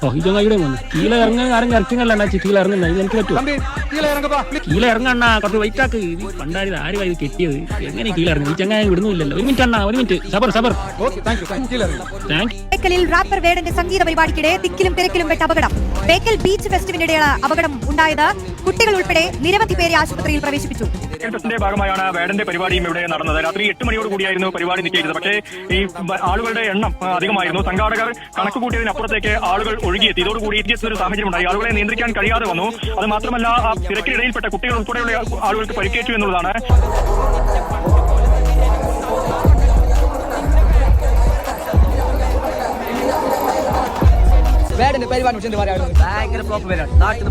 ഓ ഇതൊന്നും ഇവിടെ വന്നു കീഴെ ഇറങ്ങാൻ ആരും ഇറക്കിങ്ങല്ല കീഴെ ഇറങ്ങുന്ന ഇത് എനിക്ക് പറ്റുമോ കീഴെ ഇറങ്ങണ്ണ കുറച്ച് വൈറ്റ് ആക്ക് പണ്ടായത് ആരും ഇത് കെട്ടിയത് എങ്ങനെ കീഴെ ഇറങ്ങി ഈ ചങ്ങായി വിടുന്നില്ലല്ലോ ഒരു മിനിറ്റ് അണ്ണാ ഒരു മിനിറ്റ് സബർ ബേക്കലിൽ റാപ്പർ വേടന്റെ സംഗീത പരിപാടിക്കിടെ തിക്കിലും തിരക്കിലും പെട്ട അപകടം. ബേക്കൽ ബീച്ച് ഫെസ്റ്റിവലിനിടെയാണ് അപകടം ഉണ്ടായത്. കുട്ടികൾ ഉൾപ്പെടെ നിരവധി പേരെ ആശുപത്രിയിൽ പ്രവേശിപ്പിച്ചു. ഫെസ്റ്റിന്റെ ഭാഗമായാണ് വേടന്റെ പരിപാടിയും ഇവിടെ നടന്നത്. രാത്രി 8 മണിയോട് കൂടിയായിരുന്നു പരിപാടി നിശ്ചയിച്ചത്. പക്ഷേ ഈ ആളുകളുടെ എണ്ണം അധികമായിരുന്നു. സംഘാടകർ കണക്ക് കൂട്ടിയതിനപ്പുറത്തേക്ക് ആളുകൾ ഒഴുകിയെത്തി. ഇതോടുകൂടി ഒരു സാഹചര്യം ഉണ്ടായി. ആളുകളെ നിയന്ത്രിക്കാൻ കഴിയാതെ വന്നു. അത് മാത്രമല്ല ആ തിരക്കിനിടയിൽപ്പെട്ട കുട്ടികൾ ഉൾപ്പെടെയുള്ള ആളുകൾക്ക് പരിക്കേറ്റു എന്നുള്ളതാണ്. വേടന്റെ പരിപാടി ഭയങ്കര പ്രോപ്പർ നാട്ടിൽ